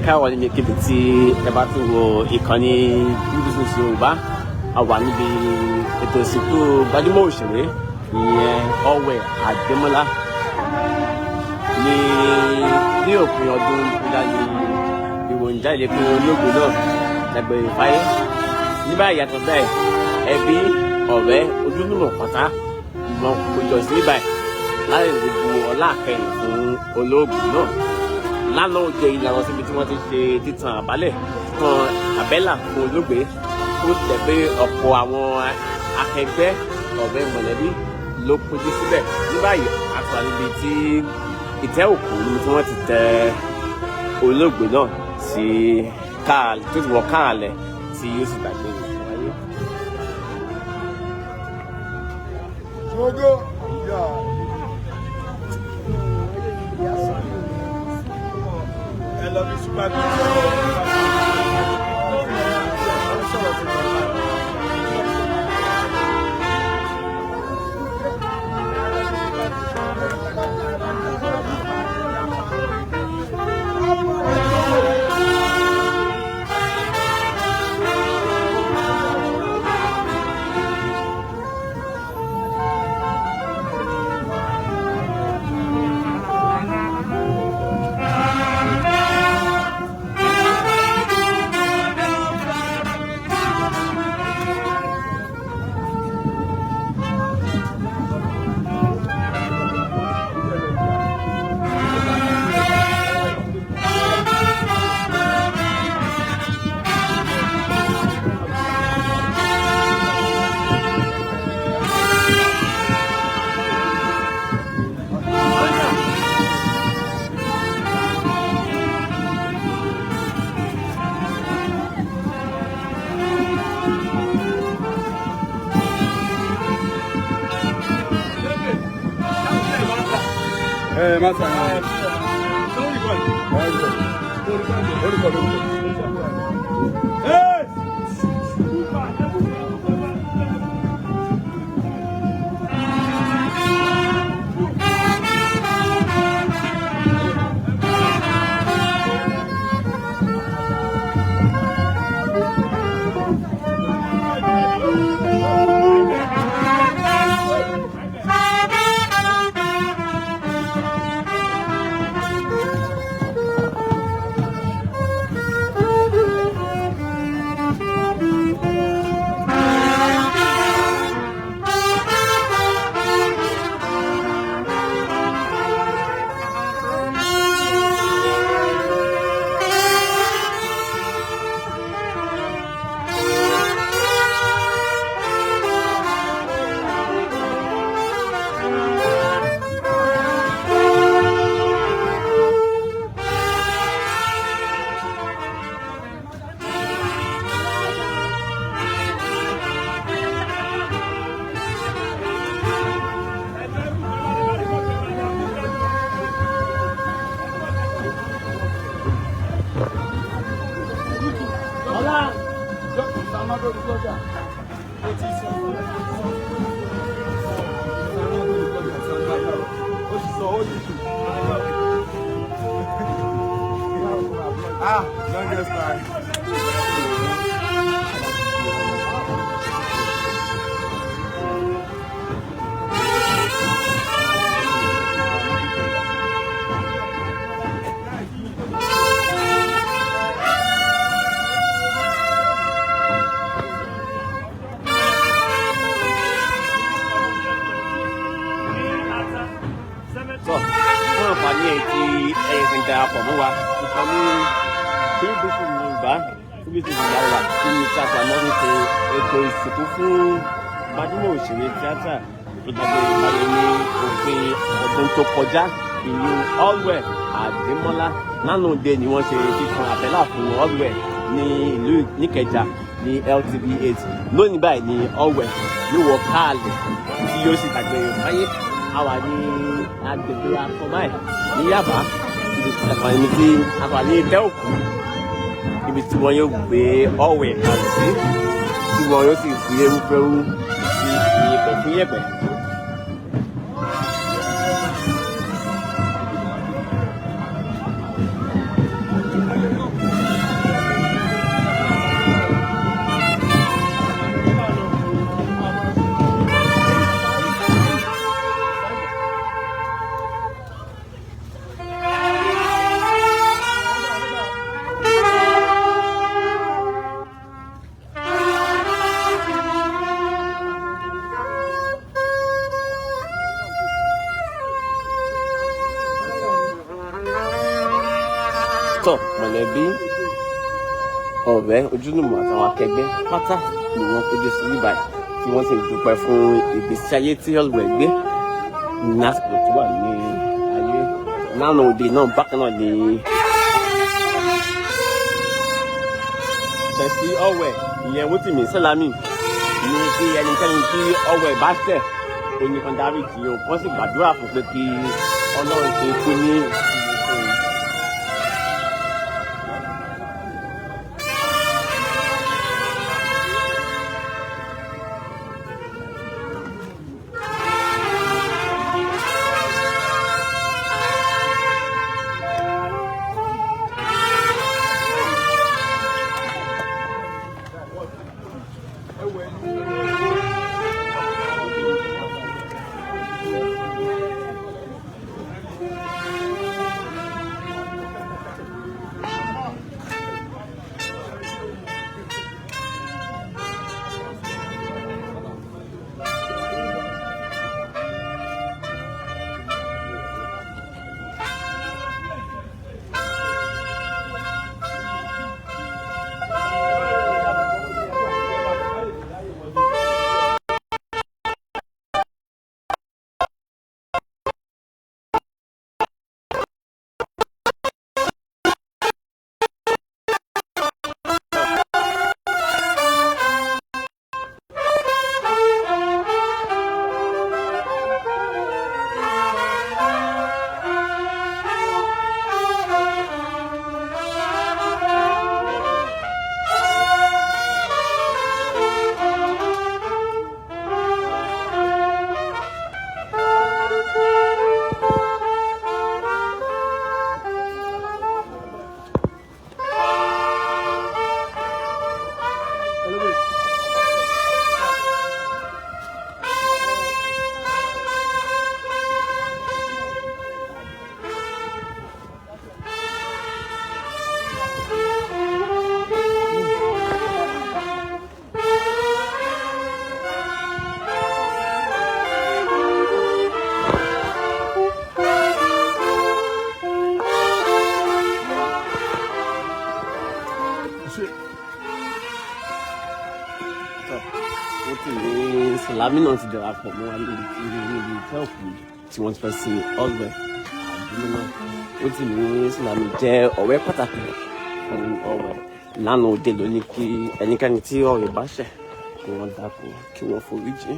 káwọn ní kébi tí ẹ bá tún wo ìkànnì BBC Yorùbá a wà níbi ètò ìsìnkú gbajúmọ̀ òṣèré ìyẹn Allwell Ademola ní òpin ọdún kọjá ní ìròyìn jáde pé olóògbé náà lágbèrè fáyé ní báyìí yàtọ̀ bẹ́ẹ̀ ẹbí ọ̀rẹ́ ojúlùmọ̀ pátá ìmọ̀ péjọ sí báyìí láti gbogbo ọlá àkẹyìn fún olóògbé náà lánàá ó jẹ ìlànà síbi tí wọ́n ti ṣe títan àbẹ́là fún olóògbé tó tẹ̀ pé ọ̀pọ̀ àwọn akẹgbẹ́ ọ̀rẹ́ mọ̀lẹ́bí ló péjú síbẹ̀ ní báyìí àtúwà níbi tí ìtẹ́ òkú ni tí wọ́n ti tẹ olóògbé náà sí káàlẹ̀ tó ti wọ káàlẹ̀ tí yóò sì gbàgbé ìfún ayé. darapọ̀ mọ́ wa ìkànnì BBC Yorùbá BBC Yorùbá tí mi ta pamọ́ nípa ètò ìsìnkú fún gbajúmọ̀ òṣèré tíátà tó dágbére ìbáyé ní òpin ọdún tó kọjá ìyún Allwell Ademola lánàá òde ni wọ́n ṣe fífún àbẹ́là fún Allwell ní ìlú Ìkẹjà ní LTV8 lónìí báyìí ní Allwell yóò wọ káàlẹ̀ tí yóò sì dágbére ìbáyé àwa ní agbègbè akọmáì ní Yaba ibi tí àfààní ìtẹ́ òkú ibi tí wọn yóò gbé Allwell kalẹ̀ sí tí wọn yóò sì fi erúfẹ́rú sí ìyẹ̀pẹ̀ fún yẹ̀pẹ̀. tọ̀ mọ̀lẹ́bí ọ̀rẹ́ ojúlùmọ̀ àtàwọn akẹgbẹ́ pátá ni wọ́n péjú sí ibà tí wọ́n sì ń dúpẹ́ fún ìgbésí ayé tí Allwell gbé ní àsìkò tó wà ní ayé lánàá òde náà bákan náà ni tẹ̀sí Allwell ìyẹn Wótìmí Sálámì ní kí ẹnikẹ́ni tí Allwell bá ṣẹ̀ oníkan dáríjì o wọ́n sì gbàdúrà fún pé kí Ọlọ́run ṣe kú ní Wótìmí Sálámì náà ti darapọ̀ mọ́ wa níbi ìtẹ́ọ̀kù tí wọ́n ti fẹ́ sin Allwell Ademola. Wótìmí Sálámì jẹ́ ọ̀rẹ́ pàtàkì fún Allwell. Lánàá òde ló ní kí ẹnikẹ́ni tí ọ̀rẹ́ bá ṣẹ̀ kí wọ́n dákun kí wọ́n foríjì.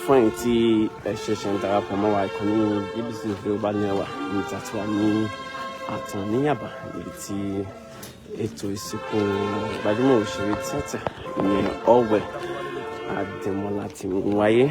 Fún ẹ̀yin tí ẹ ṣẹ̀ṣẹ̀ ń darapọ̀ mọ́ wa ìkànnì BBC Yorùbá ní ẹwà ní tàtúwà ní àtàn ní Yàbá níbi tí ètò ìsìnkú gbajúmọ̀ òṣèré tíátà ìyẹn Allwell Ademola ti ń wáyé.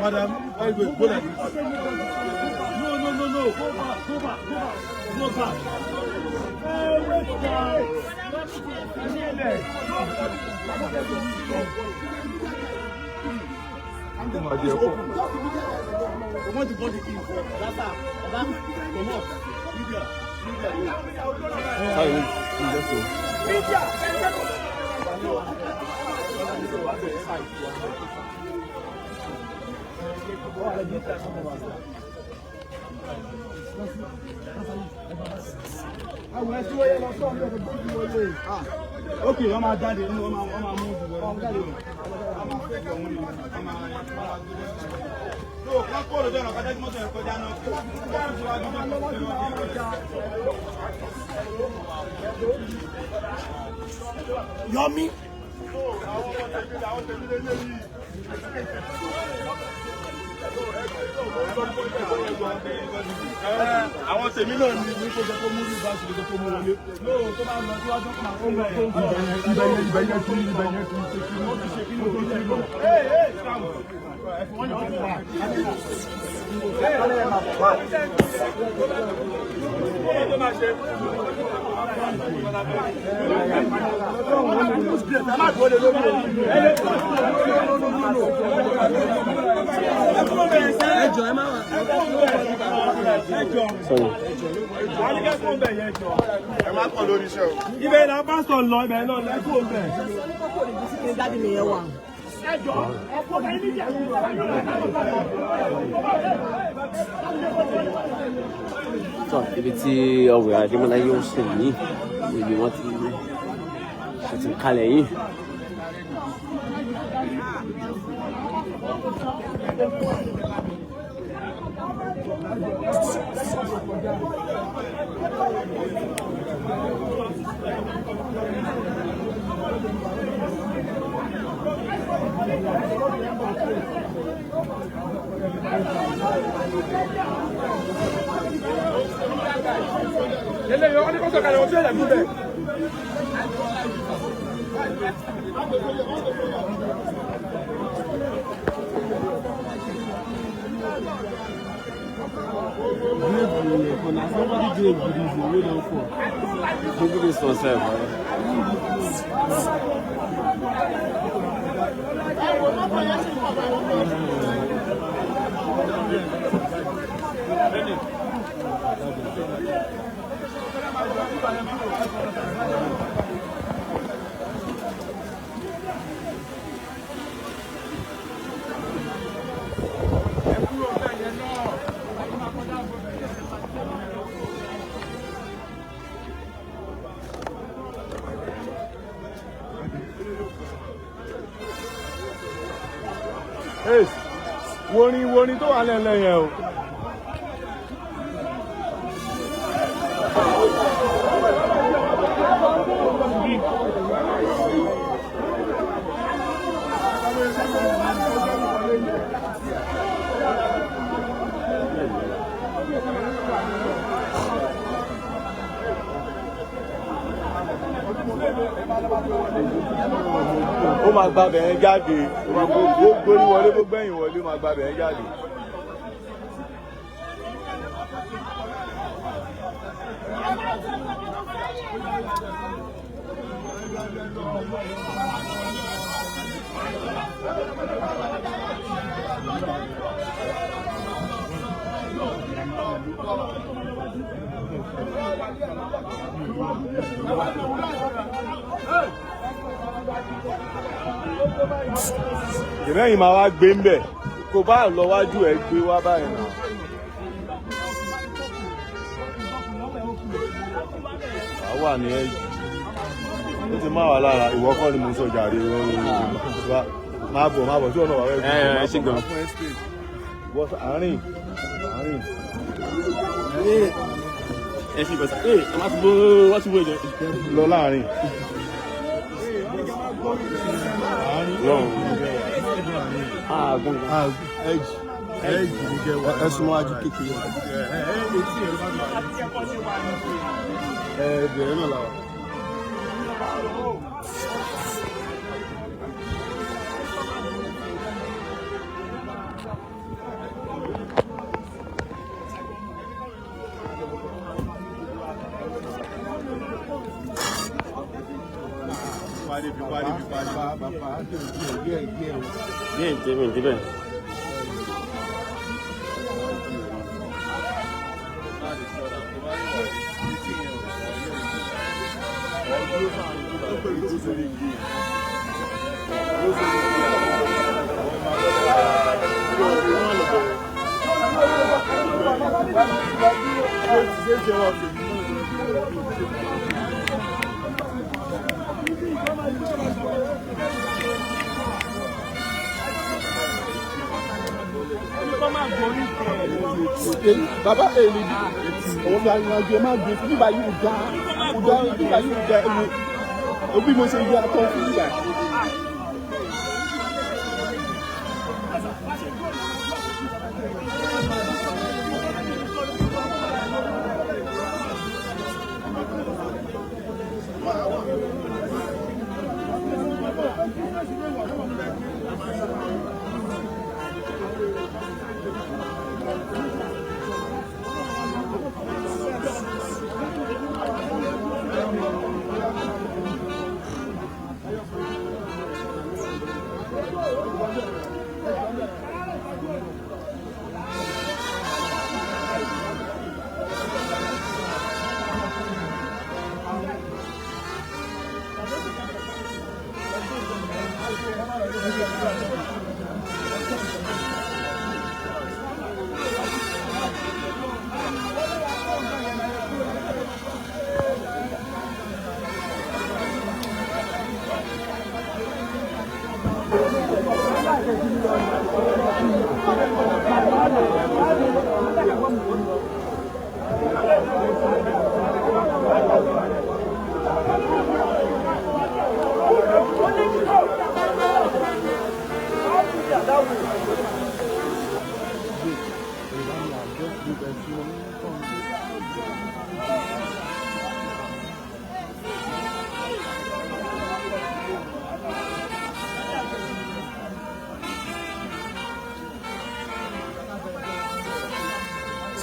Madam, why go like this? No. Go back. I want to go to King. Come on. Okay, I'm a daddy. I'm a move. Yummy. Àwọn tèmi náà ní ní kó jẹ́ kó mú ní báṣì lè kó mú wọlé. Lóò tó máa lọ tí wá tó kàn ó lọ tó ń bọ̀. Ìbẹ̀yẹ tí ó ti ṣe kí ló tó ṣe lọ. Ẹ̀fọ́n yóò ti wà. Ibẹ̀ la bá sọ lọ ibẹ̀ náà lẹ́kọ̀ọ́ bẹ̀. So, ibi tí Allwell Ademola yóò sùn ní ibi wọ́n ti ṣètò kalẹ̀ yìí. Ele yo ni ko so kalẹ̀ o se le mu be. Somebody gave this way down for. He do this for himself, Worin tó wà lẹ́lẹ́ yẹn o. Ó máa gba bẹ̀rẹ̀ jáde, ó gbórí wọlé tó gbẹ̀yìn wọlé, ó máa gba bẹ̀rẹ̀ jáde. Ìrẹ́yìn máa wá gbé ń bẹ̀, kò bá lọ wájú ẹ̀ gbé wá báyìí náà. Àwa ní ẹ̀yìn, ó ti máa wà lára, ìwọ kọ́ ni mo sọ jàre máa bọ̀ tí ọ̀nà wà wẹ́ gbé ṣe gan. Àárín. Ẹ fi bẹ̀sẹ̀, wọ́n ti bó ìjọ. Lọ láàrin. Ẹ̀jì ní jẹ́ wọ́n. Ẹ̀sùn wájú kékeré. Bẹ̀rẹ̀ náà làwà. Bien, bien. Baba èlì òun ni àyànjú ẹ máa gbé fún bíbá yìí dá bíbá yìí dá ẹni òbí mo ṣe yá tán fún bíbá.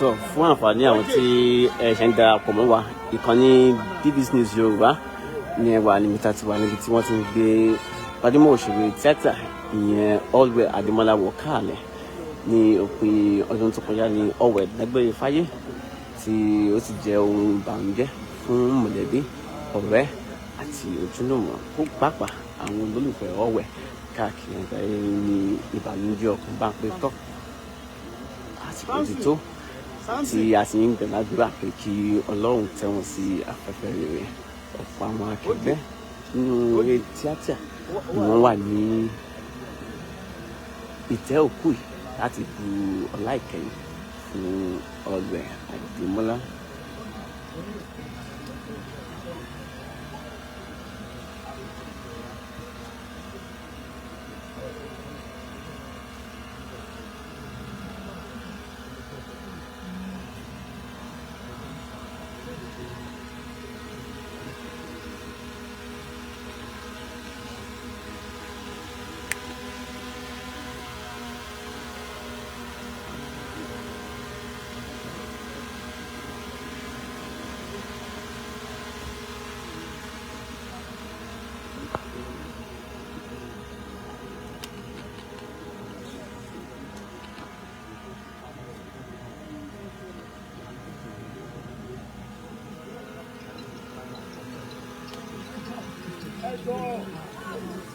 sọ fún àǹfààní àwọn tí ẹ ṣe ń darapọ̀ mọ́ wa ìkànnì BBC News Yorùbá ní ẹwà níbi tá a ti wà níbi tí wọ́n ti ń gbé gbajúmọ̀ òṣèré tíátà ìyẹn Allwell Ademola wọ̀ káàlẹ̀ ní òpin ọdún tó kọjá ní Allwell lágbèrè fáyé tí ó sì jẹ́ ohun ìbànújẹ́ fún mọ̀lẹ́bí ọ̀rẹ́ àti ojúlùmọ̀ kó pàápàá àwọn olólùfẹ́ Allwell káàkiri àgbáyé ní ìbànújẹ́ ọkàn bá pé tọ́ àsìkò ti tó tí a sì ń gbẹ̀ládùúrà pé kí Ọlọ́run tẹ́ wọn sí afẹ́fẹ́ rere. Ọ̀pọ̀ àwọn akẹgbẹ́ nínú eré tíátà ni wọ́n wà ní ìtẹ́ òkú yìí láti bu ọlá ìkẹyìn fún Allwell Ademola. Let's go.